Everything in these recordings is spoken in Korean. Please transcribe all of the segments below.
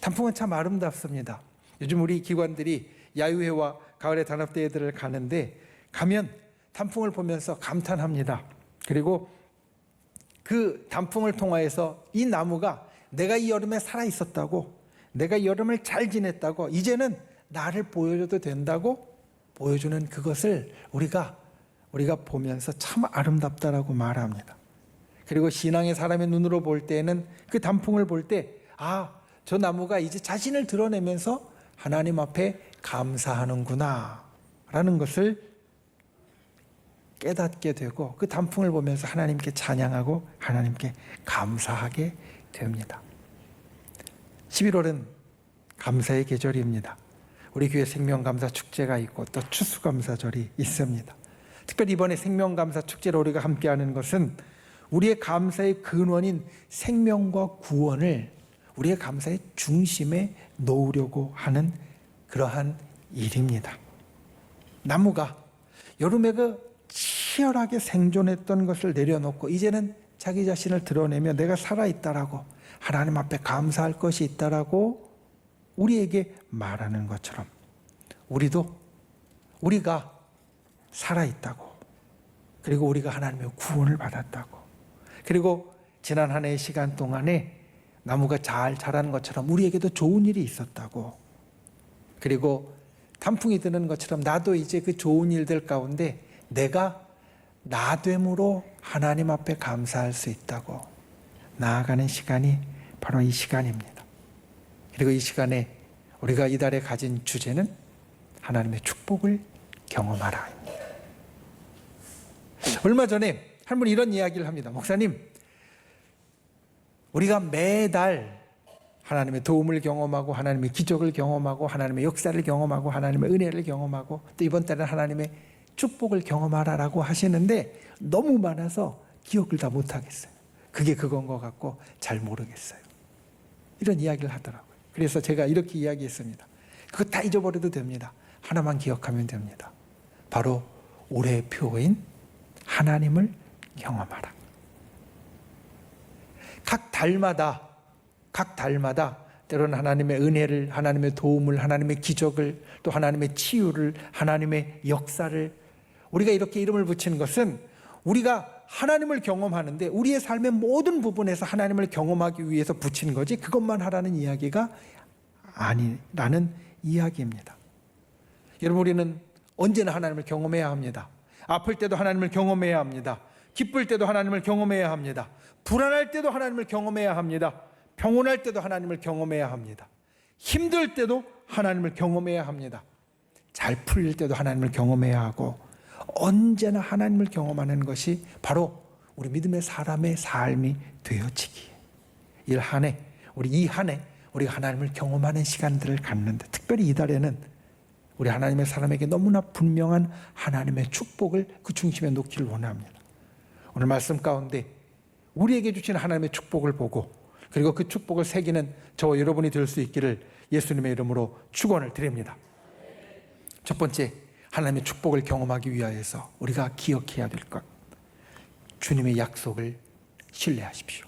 단풍은 참 아름답습니다. 요즘 우리 기관들이 야유회와 가을의 단합대회들을 가는데 가면 단풍을 보면서 감탄합니다. 그리고 그 단풍을 통하여서 이 나무가 내가 이 여름에 살아 있었다고, 내가 이 여름을 잘 지냈다고, 이제는 나를 보여줘도 된다고 보여주는 그것을 우리가 보면서 참 아름답다라고 말합니다. 그리고 신앙의 사람의 눈으로 볼 때에는 그 단풍을 볼 때, 저 나무가 이제 자신을 드러내면서 하나님 앞에 감사하는구나 라는 것을 깨닫게 되고, 그 단풍을 보면서 하나님께 찬양하고 하나님께 감사하게 됩니다. 11월은 감사의 계절입니다. 우리 교회 생명감사 축제가 있고 또 추수감사절이 있습니다. 특별히 이번에 생명감사 축제로 우리가 함께하는 것은 우리의 감사의 근원인 생명과 구원을 우리의 감사의 중심에 놓으려고 하는 그러한 일입니다. 나무가 여름에 치열하게 생존했던 것을 내려놓고 이제는 자기 자신을 드러내며 내가 살아있다라고, 하나님 앞에 감사할 것이 있다라고 우리에게 말하는 것처럼 우리가 살아있다고, 그리고 우리가 하나님의 구원을 받았다고, 그리고 지난 한 해의 시간 동안에 나무가 잘 자란 것처럼 우리에게도 좋은 일이 있었다고, 그리고 단풍이 드는 것처럼 나도 이제 그 좋은 일들 가운데 내가 나됨으로 하나님 앞에 감사할 수 있다고 나아가는 시간이 바로 이 시간입니다. 그리고 이 시간에 우리가 이달에 가진 주제는 하나님의 축복을 경험하라입니다. 얼마 전에 한 분이 이런 이야기를 합니다. 목사님, 우리가 매달 하나님의 도움을 경험하고 하나님의 기적을 경험하고 하나님의 역사를 경험하고 하나님의 은혜를 경험하고 또 이번 달은 하나님의 축복을 경험하라라고 하시는데 너무 많아서 기억을 다 못하겠어요. 그게 그건 것 같고 잘 모르겠어요. 이런 이야기를 하더라고요. 그래서 제가 이렇게 이야기했습니다. 그거 다 잊어버려도 됩니다. 하나만 기억하면 됩니다. 바로 올해의 표어인 하나님을 경험하라. 각 달마다 때로는 하나님의 은혜를, 하나님의 도움을, 하나님의 기적을, 또 하나님의 치유를, 하나님의 역사를 우리가 이렇게 이름을 붙이는 것은 우리가 하나님을 경험하는데 우리의 삶의 모든 부분에서 하나님을 경험하기 위해서 붙인 거지 그것만 하라는 이야기가 아니라는 이야기입니다. 여러분, 우리는 언제나 하나님을 경험해야 합니다. 아플 때도 하나님을 경험해야 합니다. 기쁠 때도 하나님을 경험해야 합니다. 불안할 때도 하나님을 경험해야 합니다. 평온할 때도 하나님을 경험해야 합니다. 힘들 때도 하나님을 경험해야 합니다. 잘 풀릴 때도 하나님을 경험해야 하고, 언제나 하나님을 경험하는 것이 바로 우리 믿음의 사람의 삶이 되어지기에 이 한 해 우리가 하나님을 경험하는 시간들을 갖는데, 특별히 이달에는 우리 하나님의 사람에게 너무나 분명한 하나님의 축복을 그 중심에 놓기를 원합니다. 오늘 말씀 가운데 우리에게 주신 하나님의 축복을 보고, 그리고 그 축복을 새기는 저와 여러분이 될 수 있기를 예수님의 이름으로 축원을 드립니다. 첫 번째, 하나님의 축복을 경험하기 위하여서 우리가 기억해야 될 것, 주님의 약속을 신뢰하십시오.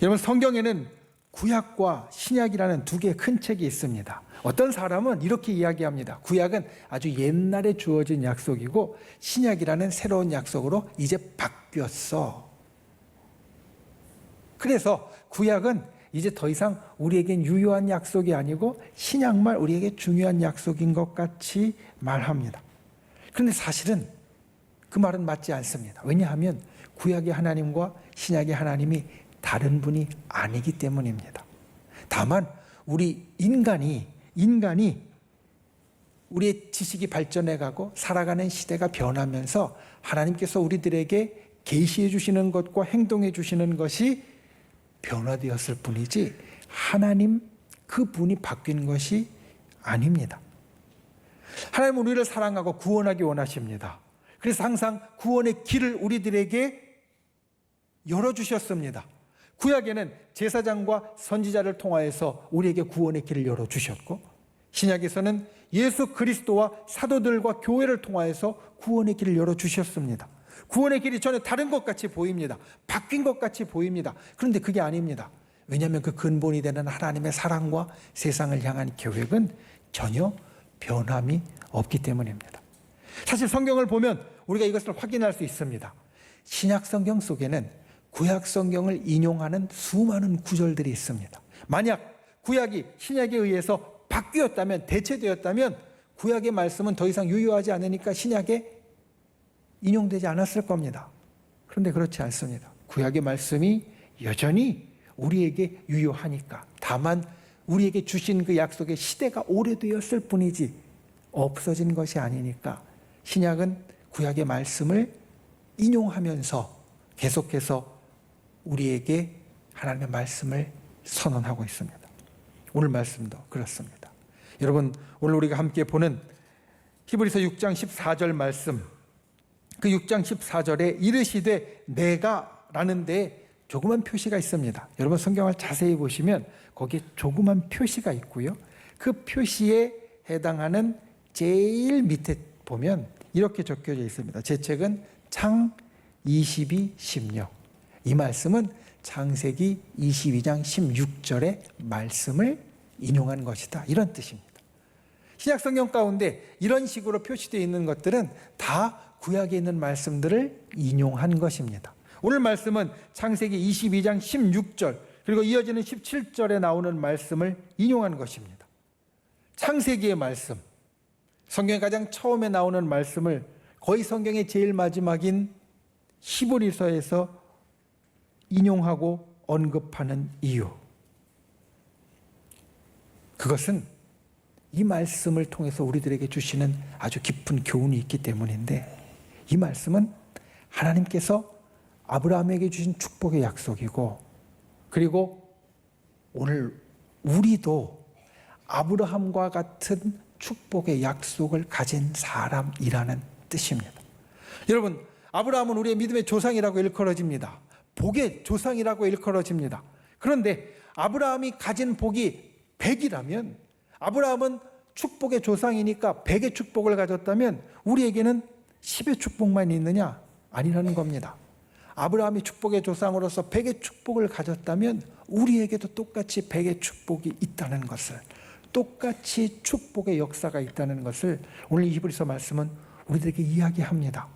여러분, 성경에는 구약과 신약이라는 두 개의 큰 책이 있습니다. 어떤 사람은 이렇게 이야기합니다. 구약은 아주 옛날에 주어진 약속이고 신약이라는 새로운 약속으로 이제 바뀌었어. 그래서 구약은 이제 더 이상 우리에겐 유효한 약속이 아니고 신약만 우리에게 중요한 약속인 것 같이 말합니다. 그런데 사실은 그 말은 맞지 않습니다. 왜냐하면 구약의 하나님과 신약의 하나님이 다른 분이 아니기 때문입니다. 다만 우리 인간이 우리의 지식이 발전해가고 살아가는 시대가 변하면서 하나님께서 우리들에게 계시해 주시는 것과 행동해 주시는 것이 변화되었을 뿐이지 하나님 그분이 바뀐 것이 아닙니다. 하나님은 우리를 사랑하고 구원하기 원하십니다. 그래서 항상 구원의 길을 우리들에게 열어주셨습니다. 구약에는 제사장과 선지자를 통하여서 우리에게 구원의 길을 열어주셨고, 신약에서는 예수 그리스도와 사도들과 교회를 통하여서 구원의 길을 열어주셨습니다. 구원의 길이 전혀 다른 것 같이 보입니다. 바뀐 것 같이 보입니다. 그런데 그게 아닙니다. 왜냐하면 그 근본이 되는 하나님의 사랑과 세상을 향한 계획은 전혀 변함이 없기 때문입니다. 사실 성경을 보면 우리가 이것을 확인할 수 있습니다. 신약 성경 속에는 구약 성경을 인용하는 수많은 구절들이 있습니다. 만약 구약이 신약에 의해서 바뀌었다면, 대체되었다면 구약의 말씀은 더 이상 유효하지 않으니까 신약에 인용되지 않았을 겁니다. 그런데 그렇지 않습니다. 구약의 말씀이 여전히 우리에게 유효하니까, 다만 우리에게 주신 그 약속의 시대가 오래되었을 뿐이지 없어진 것이 아니니까 신약은 구약의 말씀을 인용하면서 계속해서 우리에게 하나님의 말씀을 선언하고 있습니다. 오늘 말씀도 그렇습니다. 여러분, 오늘 우리가 함께 보는 히브리서 6장 14절 말씀, 그 6장 14절에 이르시되 내가 라는 데에 조그만 표시가 있습니다. 여러분 성경을 자세히 보시면 거기에 조그만 표시가 있고요. 그 표시에 해당하는 제일 밑에 보면 이렇게 적혀져 있습니다. 제 책은 창 22:16. 이 말씀은 창세기 22장 16절의 말씀을 인용한 것이다, 이런 뜻입니다. 신약 성경 가운데 이런 식으로 표시되어 있는 것들은 다 구약에 있는 말씀들을 인용한 것입니다. 오늘 말씀은 창세기 22장 16절 그리고 이어지는 17절에 나오는 말씀을 인용한 것입니다. 창세기의 말씀, 성경의 가장 처음에 나오는 말씀을 거의 성경의 제일 마지막인 히브리서에서 인용하고 언급하는 이유, 그것은 이 말씀을 통해서 우리들에게 주시는 아주 깊은 교훈이 있기 때문인데, 이 말씀은 하나님께서 아브라함에게 주신 축복의 약속이고, 그리고 오늘 우리도 아브라함과 같은 축복의 약속을 가진 사람이라는 뜻입니다. 여러분, 아브라함은 우리의 믿음의 조상이라고 일컬어집니다. 복의 조상이라고 일컬어집니다. 그런데 아브라함이 가진 복이 100이라면, 아브라함은 축복의 조상이니까 100의 축복을 가졌다면 우리에게는 10의 축복만 있느냐? 아니라는 겁니다. 아브라함이 축복의 조상으로서 100의 축복을 가졌다면 우리에게도 똑같이 100의 축복이 있다는 것을, 똑같이 축복의 역사가 있다는 것을 오늘 히브리서 말씀은 우리들에게 이야기합니다.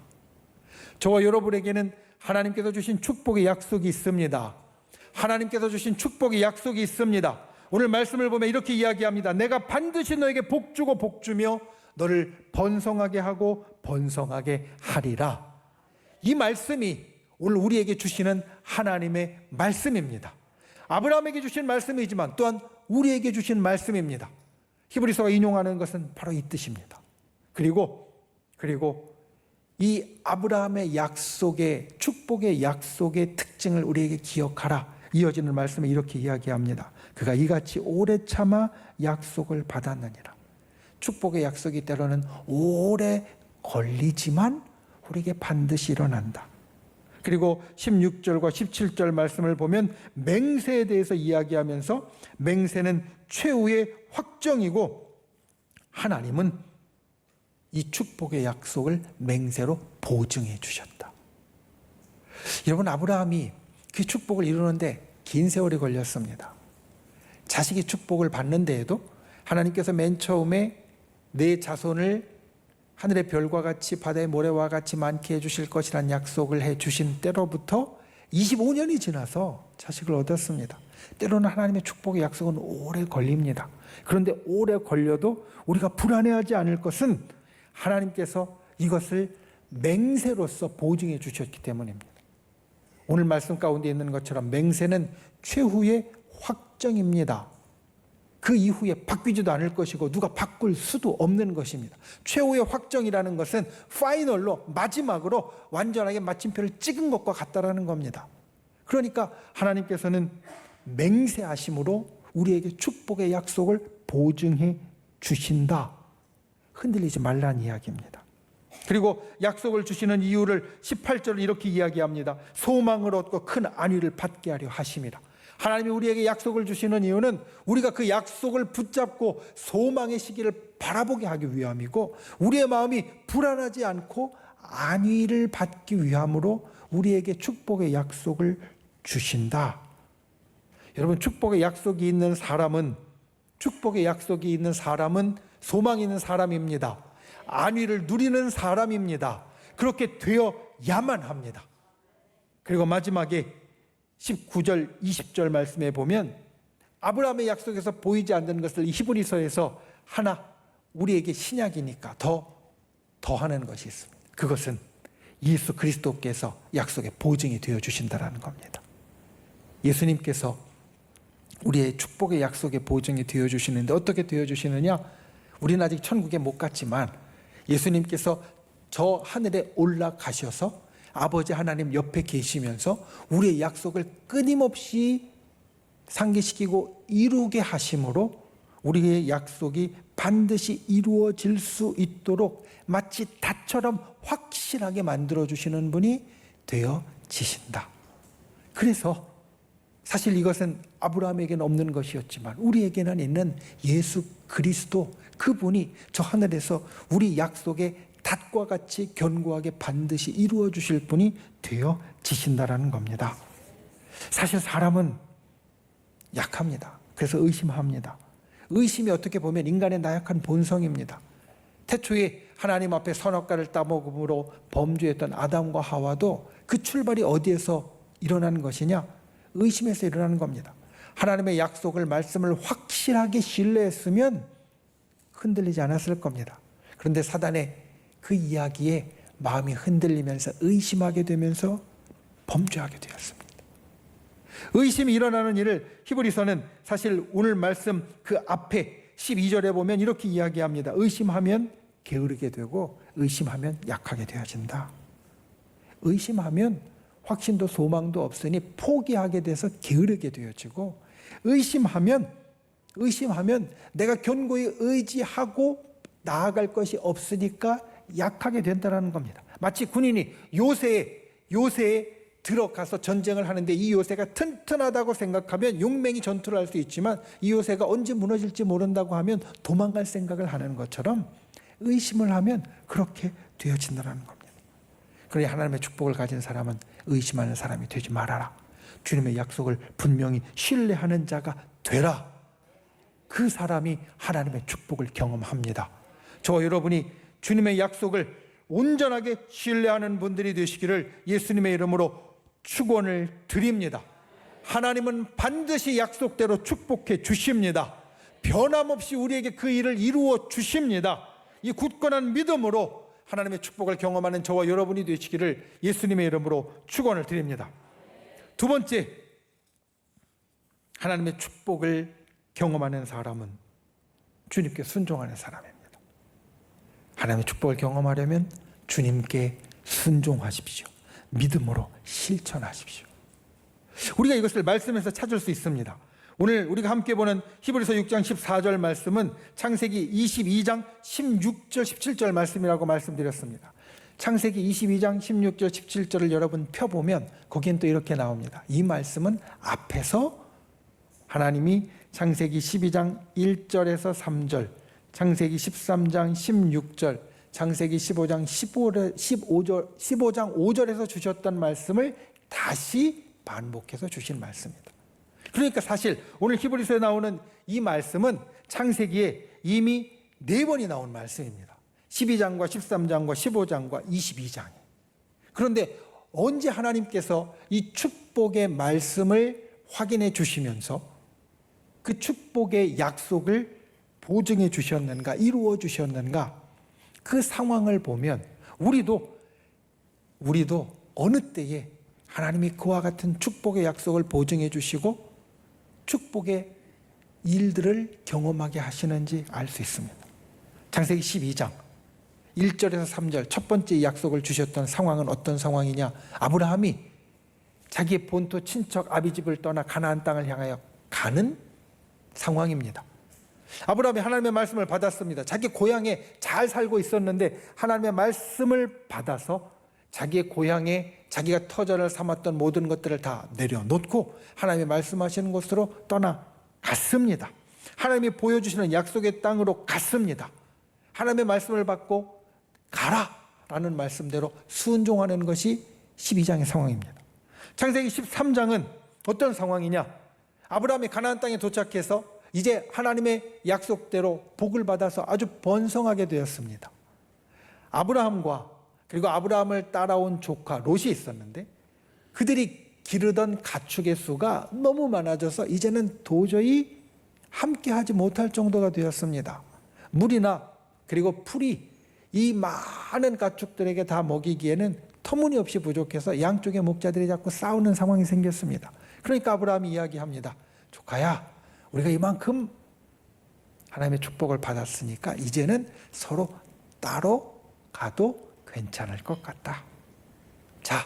저와 여러분에게는 하나님께서 주신 축복의 약속이 있습니다. 하나님께서 주신 축복의 약속이 있습니다. 오늘 말씀을 보면 이렇게 이야기합니다. 내가 반드시 너에게 복 주고 복 주며 너를 번성하게 하고 번성하게 하리라. 이 말씀이 오늘 우리에게 주시는 하나님의 말씀입니다. 아브라함에게 주신 말씀이지만 또한 우리에게 주신 말씀입니다. 히브리서가 인용하는 것은 바로 이 뜻입니다. 그리고 이 아브라함의 약속의, 축복의 약속의 특징을 우리에게 기억하라. 이어지는 말씀에 이렇게 이야기합니다. 그가 이같이 오래 참아 약속을 받았느니라. 축복의 약속이 때로는 오래 걸리지만 우리에게 반드시 일어난다. 그리고 16절과 17절 말씀을 보면 맹세에 대해서 이야기하면서 맹세는 최후의 확정이고 하나님은 이 축복의 약속을 맹세로 보증해 주셨다. 여러분, 아브라함이 그 축복을 이루는데 긴 세월이 걸렸습니다. 자식이 축복을 받는 데에도 하나님께서 맨 처음에 내 자손을 하늘의 별과 같이 바다의 모래와 같이 많게 해주실 것이라는 약속을 해주신 때로부터 25년이 지나서 자식을 얻었습니다. 때로는 하나님의 축복의 약속은 오래 걸립니다. 그런데 오래 걸려도 우리가 불안해하지 않을 것은 하나님께서 이것을 맹세로서 보증해 주셨기 때문입니다. 오늘 말씀 가운데 있는 것처럼 맹세는 최후의 확정입니다. 그 이후에 바뀌지도 않을 것이고 누가 바꿀 수도 없는 것입니다. 최후의 확정이라는 것은 파이널로, 마지막으로 완전하게 마침표를 찍은 것과 같다라는 겁니다. 그러니까 하나님께서는 맹세하심으로 우리에게 축복의 약속을 보증해 주신다. 흔들리지 말라는 이야기입니다. 그리고 약속을 주시는 이유를 18절을 이렇게 이야기합니다. 소망을 얻고 큰 안위를 받게 하려 하심이라. 하나님이 우리에게 약속을 주시는 이유는 우리가 그 약속을 붙잡고 소망의 시기를 바라보게 하기 위함이고, 우리의 마음이 불안하지 않고 안위를 받기 위함으로 우리에게 축복의 약속을 주신다. 여러분, 축복의 약속이 있는 사람은 소망이 있는 사람입니다. 안위를 누리는 사람입니다. 그렇게 되어야만 합니다. 그리고 마지막에 19절 20절 말씀에 보면 아브라함의 약속에서 보이지 않는 것을 히브리서에서 하나 우리에게 신약이니까 더하는 것이 있습니다. 그것은 예수 그리스도께서 약속의 보증이 되어 주신다라는 겁니다. 예수님께서 우리의 축복의 약속의 보증이 되어 주시는데 어떻게 되어 주시느냐? 우리는 아직 천국에 못 갔지만 예수님께서 저 하늘에 올라가셔서 아버지 하나님 옆에 계시면서 우리의 약속을 끊임없이 상기시키고 이루게 하심으로 우리의 약속이 반드시 이루어질 수 있도록 마치 닷처럼 확실하게 만들어주시는 분이 되어지신다. 그래서 사실 이것은 아브라함에게는 없는 것이었지만 우리에게는 있는 예수 그리스도, 그분이 저 하늘에서 우리 약속의 닷과 같이 견고하게 반드시 이루어 주실 분이 되어지신다라는 겁니다. 사실 사람은 약합니다. 그래서 의심합니다. 의심이 어떻게 보면 인간의 나약한 본성입니다. 태초에 하나님 앞에 선악과를 따먹음으로 범죄했던 아담과 하와도 그 출발이 어디에서 일어나는 것이냐? 의심에서 일어나는 겁니다. 하나님의 약속을, 말씀을 확실하게 신뢰했으면 흔들리지 않았을 겁니다. 그런데 사단의 그 이야기에 마음이 흔들리면서 의심하게 되면서 범죄하게 되었습니다. 의심이 일어나는 일을 히브리서는 사실 오늘 말씀 그 앞에 12절에 보면 이렇게 이야기합니다. 의심하면 게으르게 되고 의심하면 약하게 되어진다. 의심하면 확신도 소망도 없으니 포기하게 돼서 게으르게 되어지고, 의심하면 내가 견고히 의지하고 나아갈 것이 없으니까 약하게 된다는 겁니다. 마치 군인이 요새에 들어가서 전쟁을 하는데 이 요새가 튼튼하다고 생각하면 용맹히 전투를 할 수 있지만 이 요새가 언제 무너질지 모른다고 하면 도망갈 생각을 하는 것처럼 의심을 하면 그렇게 되어진다는 겁니다. 그러니 하나님의 축복을 가진 사람은 의심하는 사람이 되지 말아라. 주님의 약속을 분명히 신뢰하는 자가 되라. 그 사람이 하나님의 축복을 경험합니다. 저와 여러분이 주님의 약속을 온전하게 신뢰하는 분들이 되시기를 예수님의 이름으로 축원을 드립니다. 하나님은 반드시 약속대로 축복해 주십니다. 변함없이 우리에게 그 일을 이루어 주십니다. 이 굳건한 믿음으로 하나님의 축복을 경험하는 저와 여러분이 되시기를 예수님의 이름으로 축원을 드립니다. 두 번째, 하나님의 축복을 경험하는 사람은 주님께 순종하는 사람입니다. 하나님의 축복을 경험하려면 주님께 순종하십시오. 믿음으로 실천하십시오. 우리가 이것을 말씀에서 찾을 수 있습니다. 오늘 우리가 함께 보는 히브리서 6장 14절 말씀은 창세기 22장 16절 17절 말씀이라고 말씀드렸습니다. 창세기 22장 16절 17절을 여러분 펴보면 거기엔 또 이렇게 나옵니다. 이 말씀은 앞에서 하나님이 창세기 12장 1절에서 3절, 창세기 13장 16절, 창세기 15장 15장 5절에서 주셨던 말씀을 다시 반복해서 주신 말씀입니다. 그러니까 사실 오늘 히브리서에 나오는 이 말씀은 창세기에 이미 4번이 나온 말씀입니다. 12장과 13장과 15장과 22장에. 그런데 언제 하나님께서 이 축복의 말씀을 확인해 주시면서 그 축복의 약속을 보증해 주셨는가, 이루어 주셨는가, 그 상황을 보면 우리도 어느 때에 하나님이 그와 같은 축복의 약속을 보증해 주시고 축복의 일들을 경험하게 하시는지 알 수 있습니다. 창세기 12장 1절에서 3절 첫 번째 약속을 주셨던 상황은 어떤 상황이냐? 아브라함이 자기의 본토 친척 아비집을 떠나 가나안 땅을 향하여 가는 상황입니다. 아브라함이 하나님의 말씀을 받았습니다. 자기 고향에 잘 살고 있었는데 하나님의 말씀을 받아서 자기의 고향에 자기가 터전을 삼았던 모든 것들을 다 내려놓고 하나님이 말씀하시는 곳으로 떠나갔습니다. 하나님이 보여주시는 약속의 땅으로 갔습니다. 하나님의 말씀을 받고 가라라는 말씀대로 순종하는 것이 12장의 상황입니다. 창세기 13장은 어떤 상황이냐? 아브라함이 가나안 땅에 도착해서 이제 하나님의 약속대로 복을 받아서 아주 번성하게 되었습니다. 아브라함과 그리고 아브라함을 따라온 조카 롯이 있었는데 그들이 기르던 가축의 수가 너무 많아져서 이제는 도저히 함께하지 못할 정도가 되었습니다. 물이나 그리고 풀이 이 많은 가축들에게 다 먹이기에는 터무니없이 부족해서 양쪽의 목자들이 자꾸 싸우는 상황이 생겼습니다. 그러니까 아브라함이 이야기합니다. 조카야, 우리가 이만큼 하나님의 축복을 받았으니까 이제는 서로 따로 가도 괜찮을 것 같다. 자,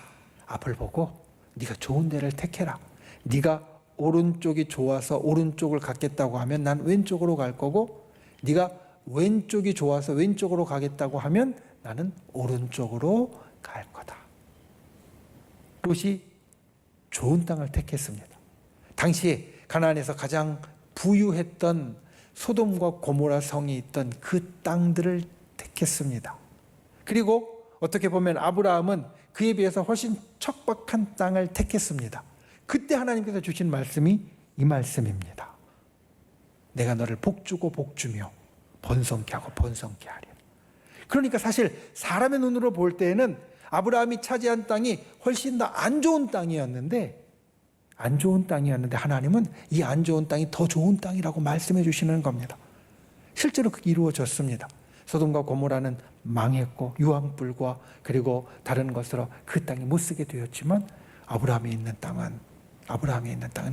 앞을 보고 네가 좋은 데를 택해라. 네가 오른쪽이 좋아서 오른쪽을 갖겠다고 하면 난 왼쪽으로 갈 거고, 네가 왼쪽이 좋아서 왼쪽으로 가겠다고 하면 나는 오른쪽으로 갈 거다. 롯이 좋은 땅을 택했습니다. 당시에 가나안에서 가장 부유했던 소돔과 고모라 성이 있던 그 땅들을 택했습니다. 그리고 어떻게 보면 아브라함은 그에 비해서 훨씬 척박한 땅을 택했습니다. 그때 하나님께서 주신 말씀이 이 말씀입니다. 내가 너를 복주고 복주며 번성케 하고 번성케 하리라. 그러니까 사실 사람의 눈으로 볼 때에는 아브라함이 차지한 땅이 훨씬 더 안 좋은 땅이었는데 하나님은 이 안 좋은 땅이 더 좋은 땅이라고 말씀해 주시는 겁니다. 실제로 그게 이루어졌습니다. 소돔과 고모라는 망했고 유황불과 그리고 다른 것으로 그 땅이 못쓰게 되었지만 아브라함이 있는 땅은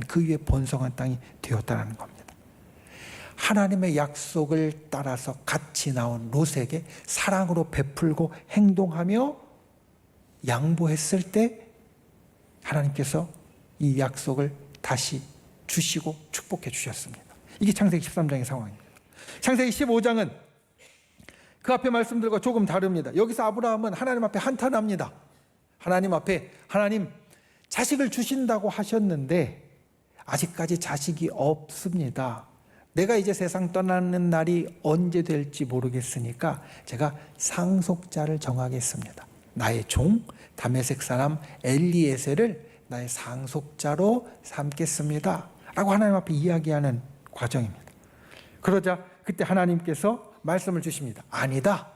그 위에 번성한 땅이 되었다는 겁니다. 하나님의 약속을 따라서 같이 나온 롯에게 사랑으로 베풀고 행동하며 양보했을 때 하나님께서 이 약속을 다시 주시고 축복해 주셨습니다. 이게 창세기 13장의 상황입니다. 창세기 15장은 그 앞에 말씀들과 조금 다릅니다. 여기서 아브라함은 하나님 앞에 한탄합니다. 하나님 앞에 하나님 자식을 주신다고 하셨는데 아직까지 자식이 없습니다. 내가 이제 세상 떠나는 날이 언제 될지 모르겠으니까 제가 상속자를 정하겠습니다. 나의 종 다메섹 사람 엘리에셀을 나의 상속자로 삼겠습니다 라고 하나님 앞에 이야기하는 과정입니다. 그러자 그때 하나님께서 말씀을 주십니다. 아니다.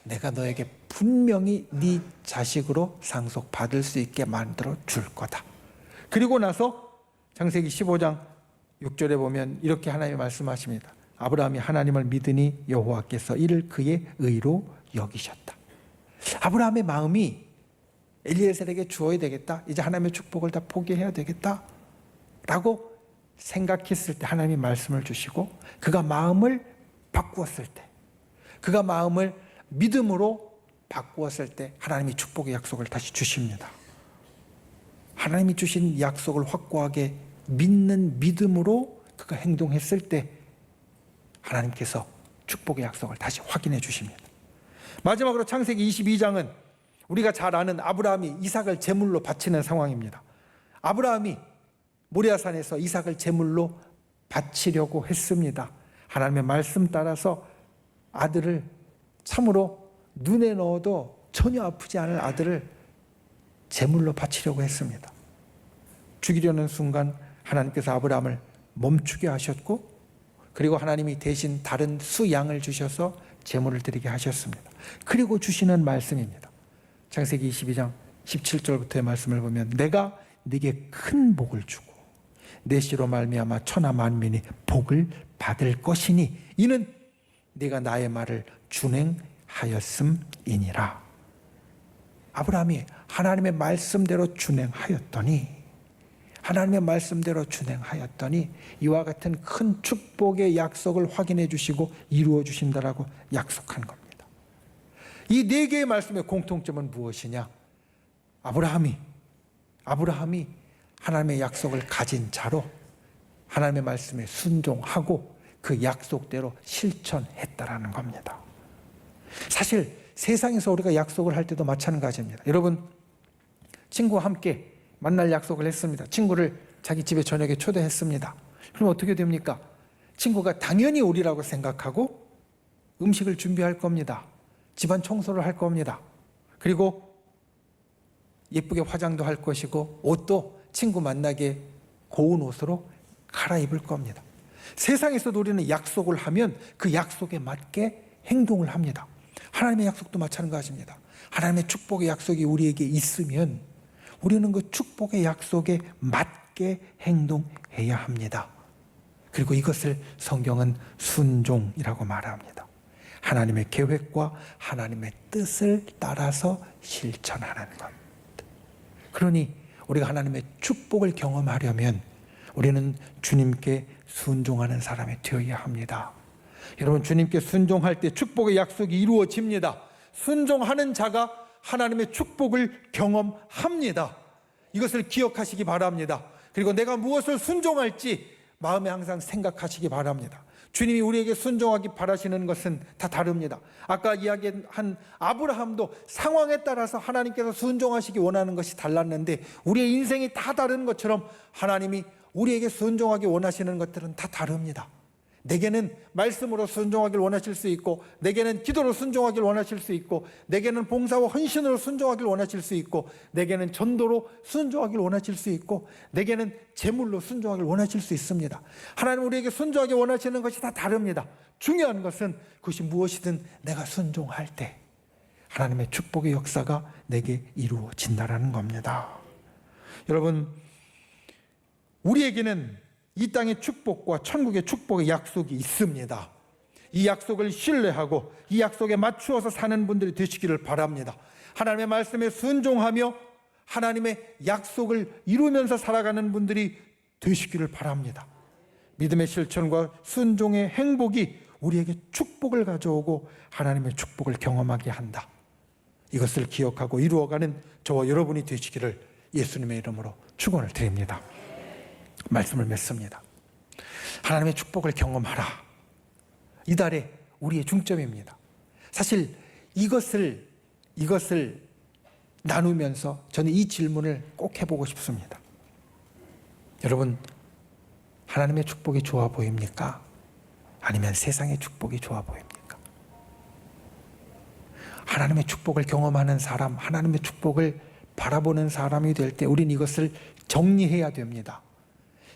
내가 너에게 분명히 네 자식으로 상속받을 수 있게 만들어 줄 거다. 그리고 나서 창세기 15장 6절에 보면 이렇게 하나님이 말씀하십니다. 아브라함이 하나님을 믿으니 여호와께서 이를 그의 의로 여기셨다. 아브라함의 마음이 엘리에셀에게 주어야 되겠다. 이제 하나님의 축복을 다 포기해야 되겠다 라고 생각했을 때 하나님이 말씀을 주시고 그가 마음을 바꾸었을 때, 그가 마음을 믿음으로 바꾸었을 때 하나님이 축복의 약속을 다시 주십니다. 하나님이 주신 약속을 확고하게 믿는 믿음으로 그가 행동했을 때 하나님께서 축복의 약속을 다시 확인해 주십니다. 마지막으로 창세기 22장은 우리가 잘 아는 아브라함이 이삭을 제물로 바치는 상황입니다. 아브라함이 모리아산에서 이삭을 제물로 바치려고 했습니다. 하나님의 말씀 따라서 아들을 참으로 눈에 넣어도 전혀 아프지 않을 아들을 제물로 바치려고 했습니다. 죽이려는 순간 하나님께서 아브라함을 멈추게 하셨고 그리고 하나님이 대신 다른 수양을 주셔서 제물을 드리게 하셨습니다. 그리고 주시는 말씀입니다. 창세기 22장 17절부터의 말씀을 보면 내가 네게 큰 복을 주고 내 씨로 말미암아 천하 만민이 복을 받을 것이니 이는 네가 나의 말을 준행하였음이니라. 아브라함이 하나님의 말씀대로 준행하였더니 이와 같은 큰 축복의 약속을 확인해 주시고 이루어 주신다라고 약속한 겁니다. 이 네 개의 말씀의 공통점은 무엇이냐? 아브라함이 하나님의 약속을 가진 자로 하나님의 말씀에 순종하고 그 약속대로 실천했다라는 겁니다. 사실 세상에서 우리가 약속을 할 때도 마찬가지입니다. 여러분, 친구와 함께 만날 약속을 했습니다. 친구를 자기 집에 저녁에 초대했습니다. 그럼 어떻게 됩니까? 친구가 당연히 오리라고 생각하고 음식을 준비할 겁니다. 집안 청소를 할 겁니다. 그리고 예쁘게 화장도 할 것이고 옷도 친구 만나게 고운 옷으로 갈아입을 겁니다. 세상에서도 우리는 약속을 하면 그 약속에 맞게 행동을 합니다. 하나님의 약속도 마찬가지입니다. 하나님의 축복의 약속이 우리에게 있으면 우리는 그 축복의 약속에 맞게 행동해야 합니다. 그리고 이것을 성경은 순종이라고 말합니다. 하나님의 계획과 하나님의 뜻을 따라서 실천하는 것. 그러니 우리가 하나님의 축복을 경험하려면 우리는 주님께 순종하는 사람이 되어야 합니다. 여러분, 주님께 순종할 때 축복의 약속이 이루어집니다. 순종하는 자가 하나님의 축복을 경험합니다. 이것을 기억하시기 바랍니다. 그리고 내가 무엇을 순종할지 마음에 항상 생각하시기 바랍니다. 주님이 우리에게 순종하기 바라시는 것은 다 다릅니다. 아까 이야기한 아브라함도 상황에 따라서 하나님께서 순종하시기 원하는 것이 달랐는데 우리의 인생이 다 다른 것처럼 하나님이 우리에게 순종하기 원하시는 것들은 다 다릅니다. 내게는 말씀으로 순종하길 원하실 수 있고, 내게는 기도로 순종하길 원하실 수 있고, 내게는 봉사와 헌신으로 순종하길 원하실 수 있고, 내게는 전도로 순종하길 원하실 수 있고, 내게는 재물로 순종하길 원하실 수 있습니다. 하나님 우리에게 순종하기 원하시는 것이 다 다릅니다. 중요한 것은 그것이 무엇이든 내가 순종할 때 하나님의 축복의 역사가 내게 이루어진다는 겁니다. 여러분, 우리에게는 이 땅의 축복과 천국의 축복의 약속이 있습니다. 이 약속을 신뢰하고 이 약속에 맞추어서 사는 분들이 되시기를 바랍니다. 하나님의 말씀에 순종하며 하나님의 약속을 이루면서 살아가는 분들이 되시기를 바랍니다. 믿음의 실천과 순종의 행복이 우리에게 축복을 가져오고 하나님의 축복을 경험하게 한다. 이것을 기억하고 이루어가는 저와 여러분이 되시기를 예수님의 이름으로 축원을 드립니다. 말씀을 맺습니다. 하나님의 축복을 경험하라. 이달의 우리의 중점입니다. 사실 이것을 나누면서 저는 이 질문을 꼭 해보고 싶습니다. 여러분, 하나님의 축복이 좋아 보입니까? 아니면 세상의 축복이 좋아 보입니까? 하나님의 축복을 경험하는 사람, 하나님의 축복을 바라보는 사람이 될 때 우리는 이것을 정리해야 됩니다.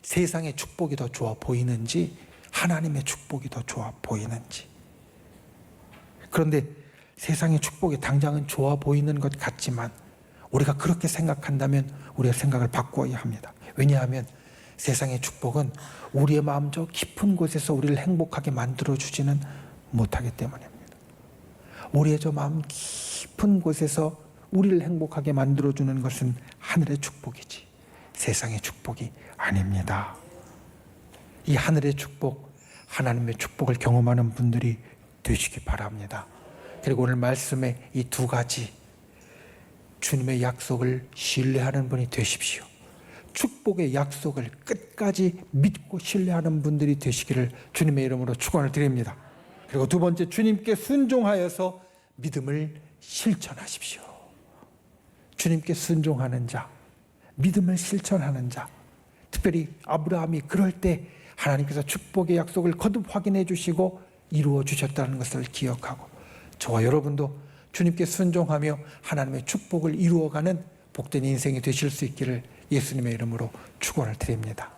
세상의 축복이 더 좋아 보이는지 하나님의 축복이 더 좋아 보이는지. 그런데 세상의 축복이 당장은 좋아 보이는 것 같지만 우리가 그렇게 생각한다면 우리가 생각을 바꾸어야 합니다. 왜냐하면 세상의 축복은 우리의 마음 저 깊은 곳에서 우리를 행복하게 만들어주지는 못하기 때문입니다. 우리의 저 마음 깊은 곳에서 우리를 행복하게 만들어주는 것은 하늘의 축복이지 세상의 축복이 아닙니다. 이 하늘의 축복, 하나님의 축복을 경험하는 분들이 되시기 바랍니다. 그리고 오늘 말씀의 이 두 가지, 주님의 약속을 신뢰하는 분이 되십시오. 축복의 약속을 끝까지 믿고 신뢰하는 분들이 되시기를 주님의 이름으로 축원을 드립니다. 그리고 두 번째, 주님께 순종하여서 믿음을 실천하십시오. 주님께 순종하는 자, 믿음을 실천하는 자, 특별히 아브라함이 그럴 때 하나님께서 축복의 약속을 거듭 확인해 주시고 이루어 주셨다는 것을 기억하고 저와 여러분도 주님께 순종하며 하나님의 축복을 이루어가는 복된 인생이 되실 수 있기를 예수님의 이름으로 축원을 드립니다.